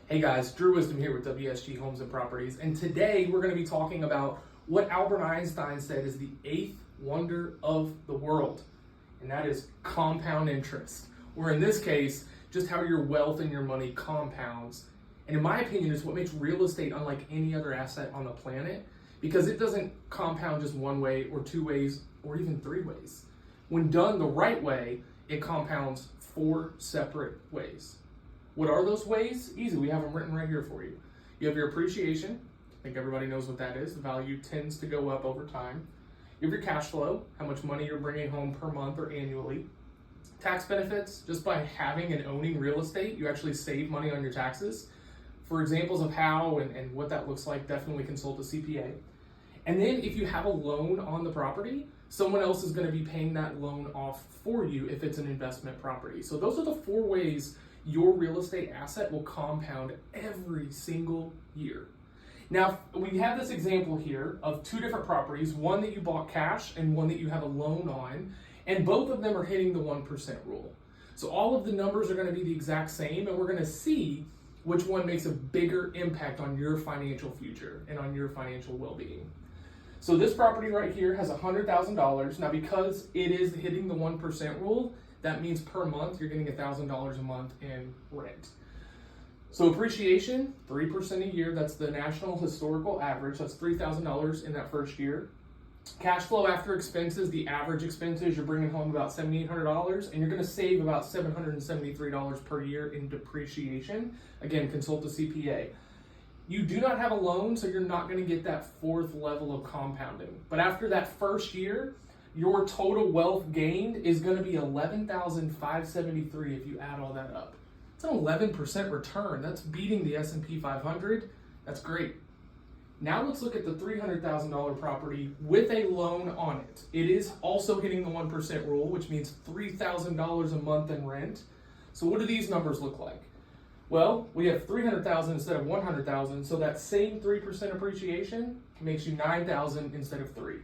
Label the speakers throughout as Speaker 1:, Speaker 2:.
Speaker 1: Hey guys, Drew Wisdom here with WSG Homes and Properties, and today we're going to be talking about what Albert Einstein said is the eighth wonder of the world, and that is compound interest, or in this case, just how your wealth and your money compounds. And in my opinion, it's what makes real estate unlike any other asset on the planet, because it doesn't compound just one way or two ways or even three ways. When done the right way, it compounds four separate ways. What are those ways? Easy, we have them written right here for you. You have your appreciation. I think everybody knows what that is. The value tends to go up over time. You have your cash flow, how much money you're bringing home per month or annually. Tax benefits, just by having and owning real estate, you actually save money on your taxes. For examples of how and what that looks like, definitely consult a CPA. And then if you have a loan on the property, someone else is going to be paying that loan off for you if it's an investment property. So those are the four ways your real estate asset will compound every single year. Now, we have this example here of two different properties, one that you bought cash and one that you have a loan on, and both of them are hitting the 1% rule. So all of the numbers are going to be the exact same, and we're going to see which one makes a bigger impact on your financial future and on your financial well-being. So this property right here has $100,000. Now, because it is hitting the 1% rule, that means per month you're getting $1,000 a month in rent. So appreciation, 3% a year. That's the national historical average. That's $3,000 in that first year. Cash flow after expenses, the average expenses, you're bringing home about $7,800, and you're going to save about $773 per year in depreciation. Again, consult the CPA. You do not have a loan, so you're not going to get that fourth level of compounding. But after that first year, your total wealth gained is going to be $11,573 if you add all that up. It's an 11% return. That's beating the S&P 500. That's great. Now let's look at the $300,000 property with a loan on it. It is also hitting the 1% rule, which means $3,000 a month in rent. So what do these numbers look like? Well, we have $300,000 instead of $100,000, so that same 3% appreciation makes you $9,000 instead of $3,000.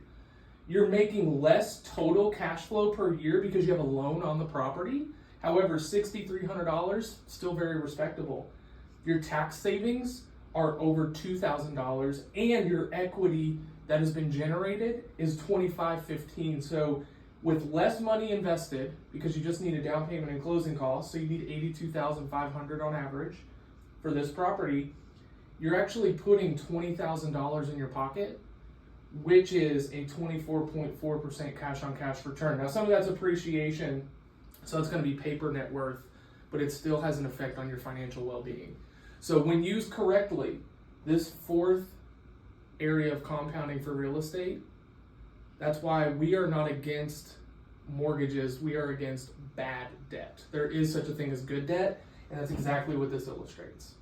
Speaker 1: You're making less total cash flow per year because you have a loan on the property. However, $6,300, still very respectable. Your tax savings are over $2,000, and your equity that has been generated is $2,515. So with less money invested, because you just need a down payment and closing costs, so you need $82,500 on average for this property, you're actually putting $20,000 in your pocket, which is a 24.4% cash on cash return. Now, some of that's appreciation, so it's going to be paper net worth, but it still has an effect on your financial well-being. So when used correctly, this fourth area of compounding for real estate, that's why we are not against mortgages, we are against bad debt. There is such a thing as good debt, and that's exactly what this illustrates.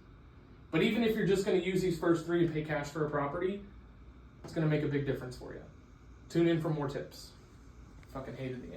Speaker 1: But even if you're just going to use these first three to pay cash for a property, it's going to make a big difference for you. Tune in for more tips. Fucking hated the game.